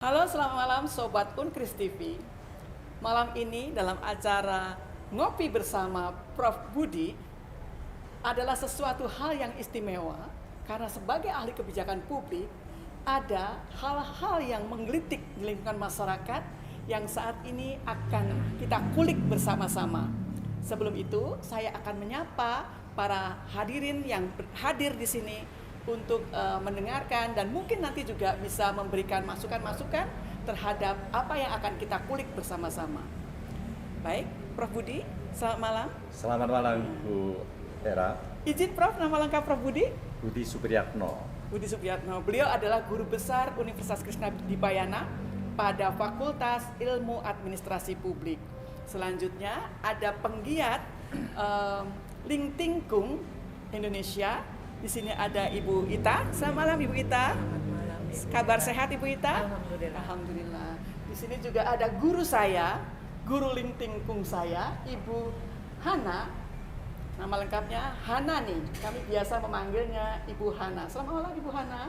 Halo, selamat malam Sobat Unkris TV. Malam ini dalam acara Ngopi Bersama Prof. Budi adalah sesuatu hal yang istimewa karena sebagai ahli kebijakan publik ada hal-hal yang menggelitik di lingkungan masyarakat yang saat ini akan kita kulik bersama-sama. Sebelum itu, saya akan menyapa para hadirin yang hadir di sini untuk mendengarkan dan mungkin nanti juga bisa memberikan masukan-masukan terhadap apa yang akan kita kulik bersama-sama. Baik, Prof. Budi, selamat malam. Selamat malam, Bu Hera. Izin Prof, nama lengkap Prof. Budi? Budi Supriyatno. Budi Supriyatno. Beliau adalah guru besar Universitas Krisnadipayana pada Fakultas Ilmu Administrasi Publik. Selanjutnya ada penggiat Lingtingkung Indonesia. Di sini ada Ibu Ita. Selamat malam Ibu Ita. Selamat malam, Ibu Kabar Ita. sehat Ibu Ita? Alhamdulillah. Alhamdulillah. Di sini juga ada guru saya, guru Lingtingkung saya, Ibu Hana. Nama lengkapnya Hana nih. Kami biasa memanggilnya Ibu Hana. Selamat malam Ibu Hana.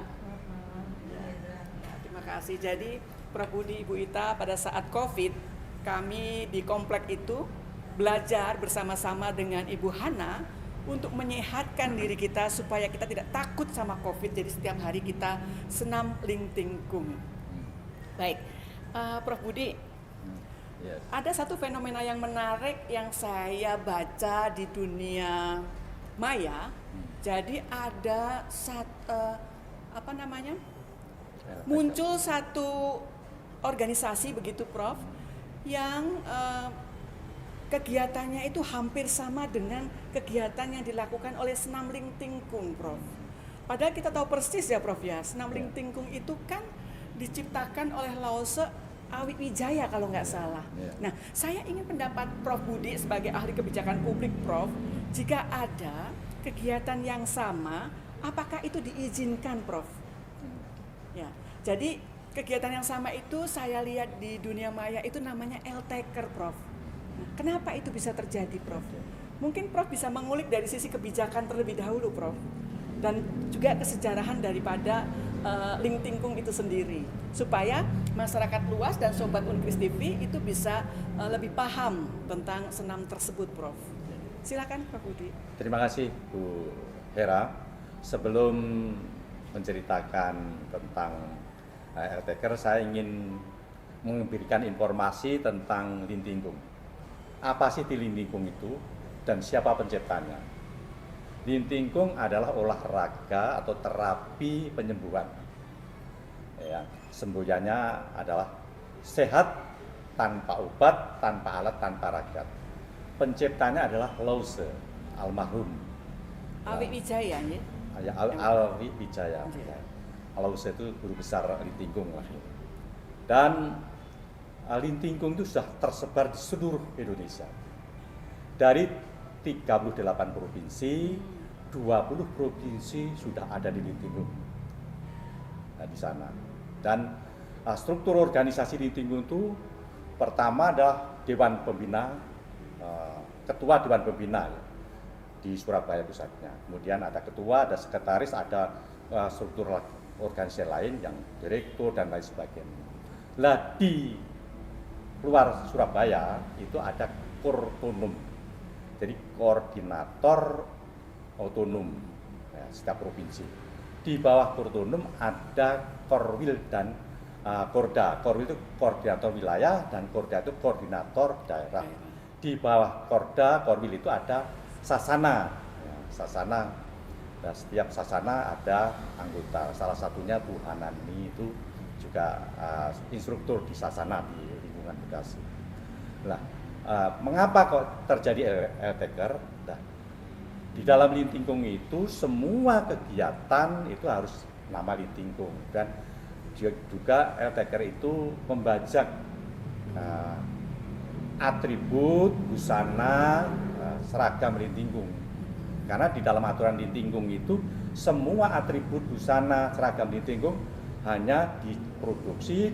Terima kasih. Jadi Prof. Budi, Ibu Ita, pada saat COVID kami di komplek itu belajar bersama-sama dengan Ibu Hana untuk menyehatkan diri kita supaya kita tidak takut sama COVID. Jadi setiap hari kita senam Lingtingkung. Baik, Prof. Budi, Yes. ada satu fenomena yang menarik yang saya baca di dunia maya. Jadi ada muncul satu organisasi begitu Prof, yang kegiatannya itu hampir sama dengan kegiatan yang dilakukan oleh senam Lingtingkung, Prof. Padahal kita tahu persis ya, Prof ya, senam Lingtingkung itu kan diciptakan oleh Lause Awiwijaya kalau nggak salah. Nah, saya ingin pendapat Prof. Budi sebagai ahli kebijakan publik, Prof. Jika ada kegiatan yang sama, apakah itu diizinkan, Prof? Ya, jadi kegiatan yang sama itu saya lihat di dunia maya itu namanya LTker, Prof. Nah, kenapa itu bisa terjadi, Prof? Mungkin Prof bisa mengulik dari sisi kebijakan terlebih dahulu, Prof. Dan juga kesejarahan daripada Lingtingkung itu sendiri, supaya masyarakat luas dan Sobat Unkris TV itu bisa lebih paham tentang senam tersebut, Prof. Silakan, Prof. Budi. Terima kasih, Bu Hera. Sebelum menceritakan tentang LTker, saya ingin memberikan informasi tentang Lingtingkung. Apa sih di Lingtingkung itu dan siapa penciptanya? Lingtingkung adalah olahraga atau terapi penyembuhan. Ya, semboyannya adalah sehat tanpa obat, tanpa alat, tanpa ragat. Penciptanya adalah Lause, almarhum Awiwijaya, ya? Awiwijaya. Lause itu guru besar Lingtingkung lah. Dan Lingtingkung itu sudah tersebar di seluruh Indonesia. Dari 38 provinsi, 20 provinsi sudah ada di Lingtingkung. Nah, di sana. Dan struktur organisasi Lingtingkung itu pertama adalah Dewan Pembina, Ketua Dewan Pembina ya, di Surabaya pusatnya. Kemudian ada ketua, ada sekretaris, ada struktur organisasi lain yang direktur dan lain sebagainya. Lah di luar Surabaya itu ada Kortonum. Jadi koordinator otonom ya, setiap provinsi. Di bawah Kortonum ada Korwil dan Korda. Korwil itu koordinator wilayah dan Korda itu koordinator daerah. Di bawah Korda, Korwil itu ada Sasana. Ya, Sasana. Nah, setiap Sasana ada anggota. Salah satunya Bu Hanani itu juga instruktur di Sasana di lingkungan Bekasi. Nah, mengapa kok terjadi LTker? Nah, di dalam Lingtingkung itu semua kegiatan itu harus nama Lingtingkung, dan juga LTker itu membajak atribut, busana, seragam Lingtingkung. Karena di dalam aturan Lingtingkung itu semua atribut, busana, seragam Lingtingkung hanya diproduksi,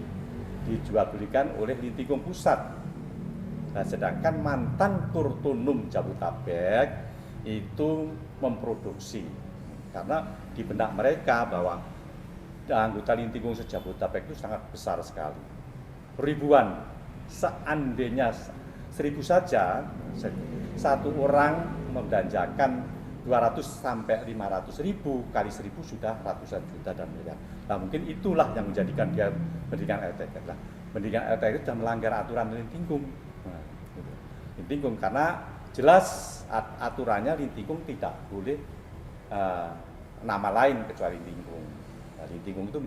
dijualbelikan oleh Lingtingkung Pusat. Nah, sedangkan mantan Kortonum Jabodetabek itu memproduksi, karena di benak mereka bahwa anggota Lintingkung se-Jabodetabek itu sangat besar sekali. Ribuan, seandainya 1.000 saja, satu orang membelanjakan 200 sampai 500 ribu, kali 1.000 sudah ratusan juta dan miliar. Nah mungkin itulah yang menjadikan dia pendidikan LTK. Nah, pendidikan LTK sudah melanggar aturan Lintingkung. Nah, gitu. Lintingkung karena jelas aturannya Lintingkung tidak boleh nama lain kecuali Lintingkung. Nah, Lintingkung itu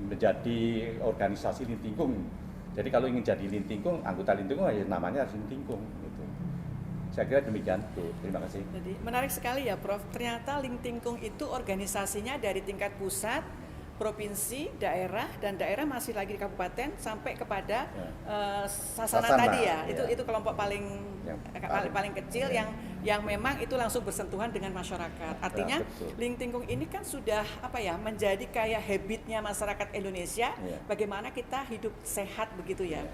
menjadi organisasi Lintingkung. Jadi kalau ingin jadi Lintingkung, anggota Lintingkung ya namanya harus Lintingkung. Gitu. Saya kira demikian, Bu. Terima kasih. Jadi menarik sekali ya, Prof. Ternyata Lintingkung itu organisasinya dari tingkat pusat, provinsi, daerah, dan daerah masih lagi di kabupaten sampai kepada Sasana tadi ya. Itu kelompok paling kecil yang memang itu langsung bersentuhan dengan masyarakat. Artinya Lintingkung ini kan sudah menjadi kayak habitnya masyarakat Indonesia, bagaimana kita hidup sehat begitu ya.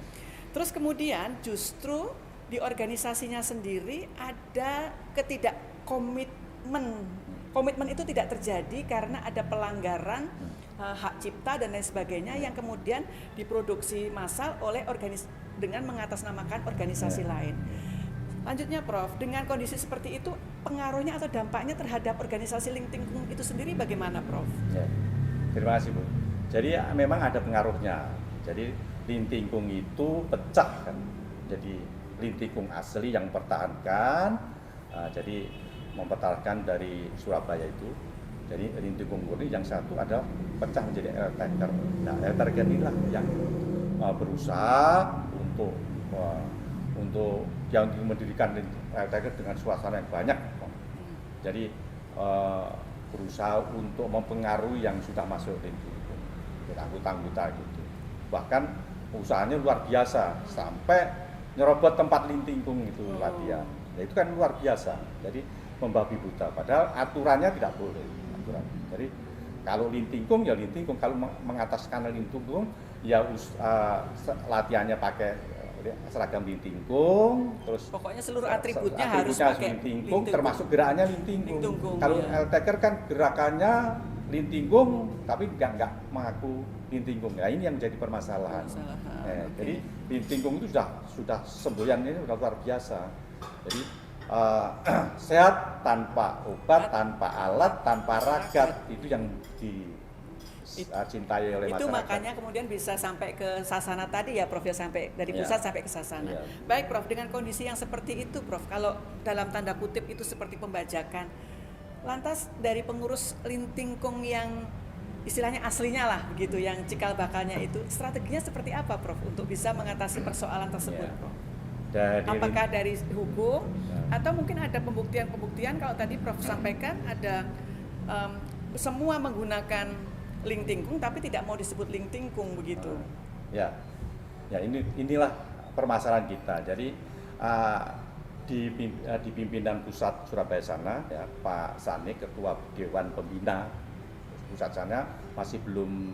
Terus kemudian justru di organisasinya sendiri ada komitmen itu tidak terjadi karena ada pelanggaran hak cipta dan lain sebagainya yang kemudian diproduksi massal oleh dengan mengatasnamakan organisasi lain. Lanjutnya Prof, dengan kondisi seperti itu pengaruhnya atau dampaknya terhadap organisasi Lintingkung itu sendiri bagaimana Prof? Ya, terima kasih Bu. Jadi memang ada pengaruhnya. Jadi Lintingkung itu pecah kan. Jadi Lintingkung asli yang mempertahankan, jadi mempertahankan dari Surabaya itu. Jadi Lintingkung murni yang satu ada pecah menjadi LTK. Nah LTK inilah yang berusaha untuk yang mendirikan LTK dengan suasana yang banyak. Jadi berusaha untuk mempengaruhi yang sudah masuk Lintingkung, anggota-anggota gitu. Bahkan usahanya luar biasa sampai nyerobot tempat Lintingkung itu latihan. Nah, itu kan luar biasa. Jadi membabi buta. Padahal aturannya tidak boleh. Jadi kalau Lintingkung ya Lintingkung. Kalau mengataskan Lintingkung ya latihannya pakai seragam Lintingkung. Terus pokoknya seluruh atributnya harus pakai Lintingkung. Termasuk gerakannya Lintingkung. Kalau LTK kan gerakannya Lintingkung tapi nggak mengaku Lintingkung. Nah ini yang menjadi permasalahan. Jadi Lintingkung itu sudah semboyannya sudah luar biasa. Jadi sehat tanpa obat, tanpa alat, tanpa ragat itu yang dicintai oleh masyarakat. Itu makanya kemudian bisa sampai ke Sasana tadi ya Prof ya, sampai dari pusat sampai ke Sasana. Baik Prof, dengan kondisi yang seperti itu Prof, kalau dalam tanda kutip itu seperti pembajakan. Lantas dari pengurus Lintingkung yang istilahnya aslinya lah begitu, yang cikal bakalnya itu strateginya seperti apa Prof untuk bisa mengatasi persoalan tersebut Prof? Apakah dari hukum atau mungkin ada pembuktian kalau tadi Prof sampaikan ada semua menggunakan Lintingkung tapi tidak mau disebut Lintingkung begitu? Ya inilah permasalahan kita. Jadi di pimpinan pusat Surabaya sana ya Pak Sani, ketua Dewan Pembina pusat sana masih belum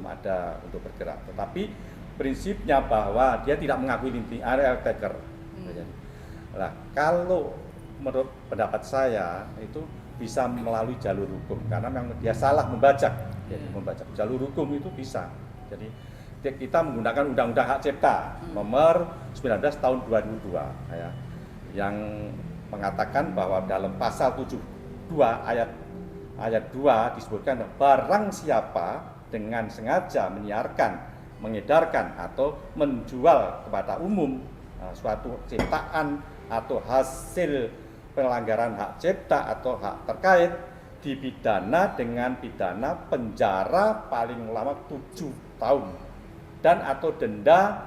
ada untuk bergerak. Tetapi prinsipnya bahwa dia tidak mengakui LTK. Nah, kalau menurut pendapat saya itu bisa melalui jalur hukum karena memang dia salah membajak. Membajak jalur hukum itu bisa. Jadi kita menggunakan Undang-Undang Hak Cipta nomor 19 tahun 2002 ya, yang mengatakan bahwa dalam pasal 72 ayat 2 disebutkan barang siapa dengan sengaja menyiarkan, mengedarkan atau menjual kepada umum suatu ciptaan atau hasil pelanggaran hak cipta atau hak terkait dipidana dengan pidana penjara paling lama 7 tahun dan atau denda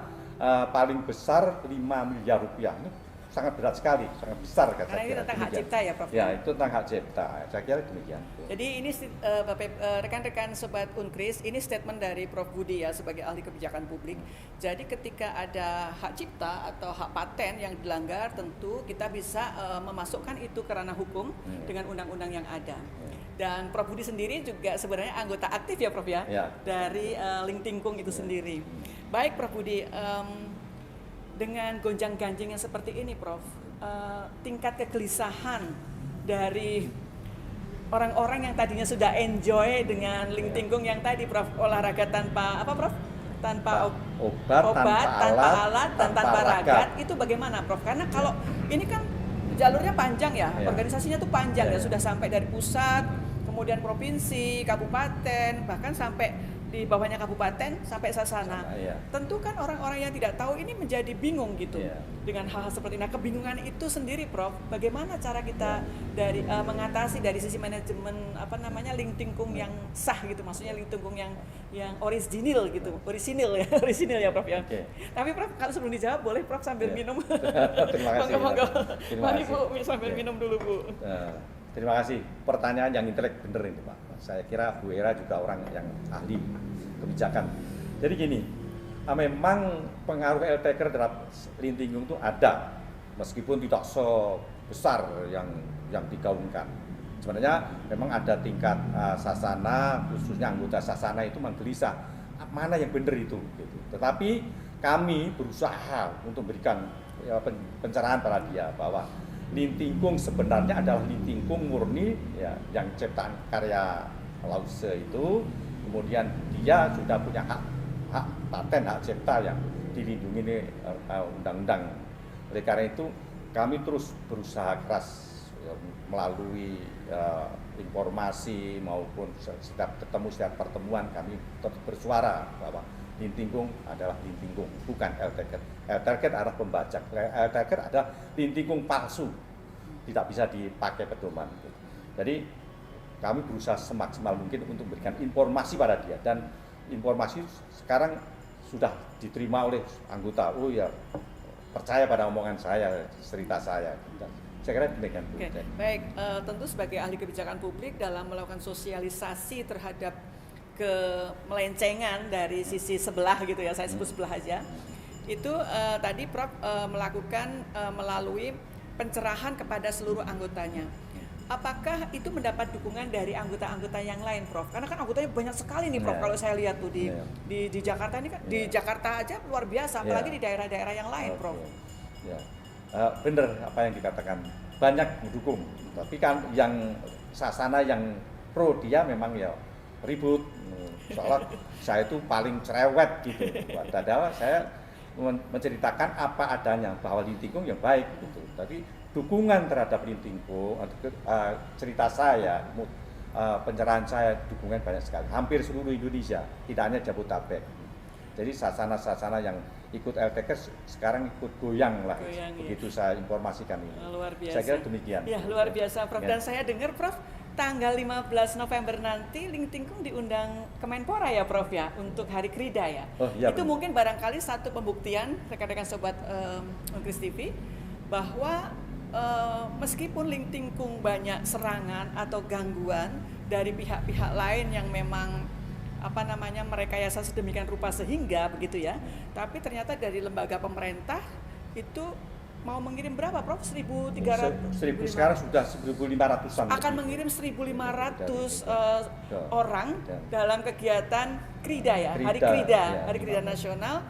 paling besar 5 miliar rupiah. Ini sangat berat sekali, sangat besar kata. Karena ini tentang hak cipta ya Prof? Ya, itu tentang hak cipta. Saya kira demikian. Jadi ini rekan-rekan Sobat Unkris, ini statement dari Prof Budi ya sebagai ahli kebijakan publik. Jadi ketika ada hak cipta atau hak paten yang dilanggar, tentu kita bisa memasukkan itu ke ranah hukum dengan undang-undang yang ada. Dan Prof Budi sendiri juga sebenarnya anggota aktif ya Prof ya, dari Lintingkung itu sendiri. Baik Prof Budi, dengan gonjang-ganjing yang seperti ini Prof, tingkat kegelisahan dari para pengurus Lintingkung itu sendiri seperti apa Prof? Apakah mereka juga merasa bahwa ini adalah sebuah aturan yang harus ditegakkan? Atau justru mereka juga merasa bahwa ini adalah sebuah aturan yang harus ditegakkan? Atau justru mereka juga merasa bahwa ini adalah sebuah aturan yang harus ditegakkan? orang-orang yang tadinya sudah enjoy dengan Lingtingkung yang tadi Prof, olahraga tanpa apa Prof? Tanpa obat, tanpa alat, dan tanpa ragat, itu bagaimana Prof? Karena kalau ini kan jalurnya panjang ya, organisasinya tuh panjang ya, sudah sampai dari pusat, kemudian provinsi, kabupaten, bahkan sampai di bawahnya kabupaten sampai sasana. Tentu kan orang-orang yang tidak tahu ini menjadi bingung gitu dengan hal-hal seperti ini. Nah, kebingungan itu sendiri Prof, bagaimana cara kita dari mengatasi dari sisi manajemen Lingtingkung yang sah gitu, maksudnya Lingtingkung yang orisinil gitu, orisinil ya Prof ya. Tapi Prof, kalau sebelum dijawab boleh Prof sambil minum. Terima kasih. Mari Bu sambil minum dulu Bu. Terima kasih. Pertanyaan yang intelek bener ini Pak. Saya kira Bu Era juga orang yang ahli kebijakan. Jadi gini, memang pengaruh LTK terhadap Lingtingkung itu ada, meskipun tidak sebesar yang digaungkan. Sebenarnya memang ada tingkat sasana, khususnya anggota sasana itu menggelisah mana yang benar itu. Gitu. Tetapi kami berusaha untuk memberikan pencerahan pada dia bahwa Lingtingkung sebenarnya adalah Lingtingkung murni ya, yang ciptaan karya Lause itu, kemudian dia sudah punya hak paten, hak cipta yang dilindungi oleh undang-undang. Oleh karena itu kami terus berusaha keras ya, melalui informasi maupun setiap pertemuan kami tetap bersuara bahwa Lingtingkung adalah Lingtingkung, bukan LTK. LTK adalah pembajak, LTK adalah Lingtingkung palsu, tidak bisa dipakai pedoman. Jadi kami berusaha semaksimal mungkin untuk memberikan informasi pada dia, dan informasi sekarang sudah diterima oleh anggota. Oh ya, percaya pada omongan saya, cerita saya. Dan saya kira demikian. Baik, tentu sebagai ahli kebijakan publik dalam melakukan sosialisasi terhadap kemelencengan dari sisi sebelah gitu ya, saya sebut sebelah aja, itu tadi Prof melakukan melalui pencerahan kepada seluruh anggotanya. Apakah itu mendapat dukungan dari anggota-anggota yang lain Prof? Karena kan anggotanya banyak sekali nih Prof, kalau saya lihat tuh di Jakarta ini kan, di Jakarta aja luar biasa, apalagi di daerah-daerah yang lain Prof. Benar apa yang dikatakan, banyak mendukung, tapi kan yang sasana yang pro dia memang ya ribut, soalnya saya itu paling cerewet gitu. Padahal saya menceritakan apa adanya bahwa Lingtingkung yang baik gitu. Tapi dukungan terhadap Lingtingkung, cerita saya, pencerahan saya, dukungan banyak sekali. Hampir seluruh Indonesia, tidak hanya Jabodetabek. Jadi sasana-sasana yang ikut LTK sekarang ikut goyang lah. Begitu saya informasikan ini. Luar biasa. Saya kira demikian. Ya, luar biasa Prof. Dan saya dengar Prof, tanggal 15 November nanti Lingtingkung diundang Kemenpora ya Prof ya, untuk Hari Krida ya. Itu mungkin barangkali satu pembuktian rekan-rekan sobat Kris TV bahwa meskipun Lingtingkung banyak serangan atau gangguan dari pihak-pihak lain yang memang merekayasa sedemikian rupa sehingga begitu ya, tapi ternyata dari lembaga pemerintah itu mau mengirim berapa Prof? 1.300 sekarang sudah 1.500-an. Akan mengirim 1.500 orang dalam kegiatan Krida ya, Hari Krida Nasional.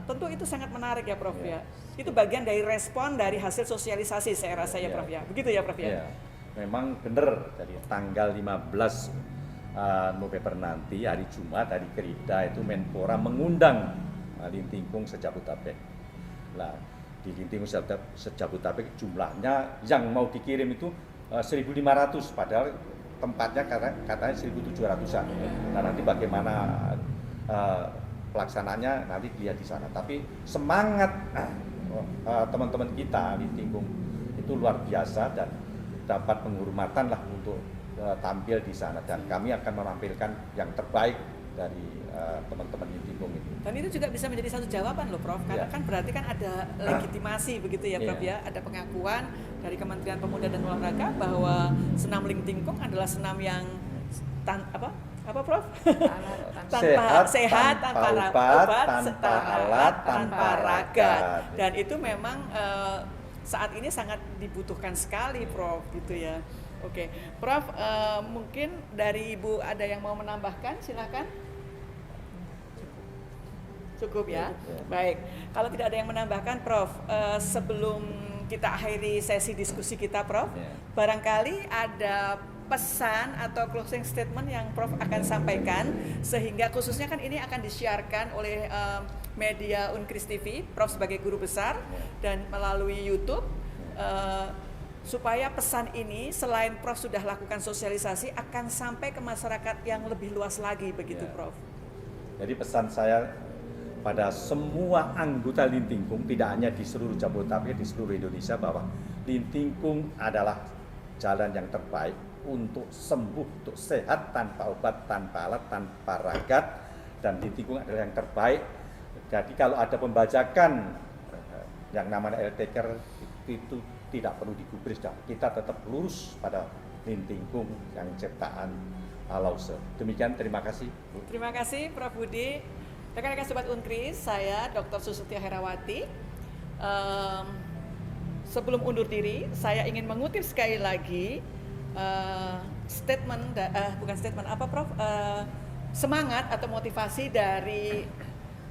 Tentu itu sangat menarik ya Prof ya. Itu bagian dari respon dari hasil sosialisasi saya rasa ya Prof ya. Begitu ya Prof ya. Memang benar, dari tanggal 15 November nanti, hari Jumat, hari Krida itu Menpora mengundang Lingtingkung se-Jabodetabek. Nah, di Lingtingkung se-Jabodetabek jumlahnya yang mau dikirim itu 1.500, padahal tempatnya katanya 1.700-an. Nah, nanti bagaimana pelaksanaannya nanti dilihat di sana. Tapi semangat teman-teman kita Lingtingkung itu luar biasa dan dapat penghormatan lah untuk tampil di sana, dan kami akan menampilkan yang terbaik dari teman-teman Lingtingkung itu. Dan itu juga bisa menjadi satu jawaban loh Prof, karena kan berarti kan ada legitimasi begitu ya Prof ya, ada pengakuan dari Kementerian Pemuda dan Olahraga bahwa senam Lingtingkung adalah senam yang apa Prof? Tanpa sehat, tanpa obat, tanpa alat, tanpa ragat. Dan itu memang saat ini sangat dibutuhkan sekali Prof gitu ya. Oke, Prof, mungkin dari Ibu ada yang mau menambahkan, silakan. Cukup ya? Baik, kalau tidak ada yang menambahkan Prof, sebelum kita akhiri sesi diskusi kita Prof, barangkali ada pesan atau closing statement yang Prof akan sampaikan, sehingga khususnya kan ini akan disiarkan oleh media Unkris TV, Prof sebagai guru besar, dan melalui YouTube, supaya pesan ini selain Prof sudah lakukan sosialisasi akan sampai ke masyarakat yang lebih luas lagi, begitu Prof. Jadi pesan saya pada semua anggota Lintingkung, tidak hanya di seluruh Jabodetabek, di seluruh Indonesia, bahwa Lintingkung adalah jalan yang terbaik untuk sembuh, untuk sehat tanpa obat, tanpa alat, tanpa ragat, dan Lintingkung adalah yang terbaik. Jadi kalau ada pembajakan yang namanya LTker itu tidak perlu digubris, kita tetap lurus pada Lintingkung yang ciptaan Lause. Demikian, terima kasih Bu. Terima kasih Prof Budi. Rekan-rekan Sobat Unkris, saya Dr. Susutia Herawati. Sebelum undur diri, saya ingin mengutip sekali lagi semangat atau motivasi dari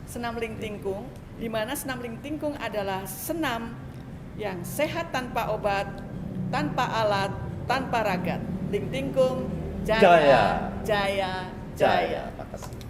Senam Lintingkung, di mana Senam Lintingkung adalah senam yang sehat tanpa obat, tanpa alat, tanpa ragat. Lintingkung, jaya, jaya, jaya. Terima kasih.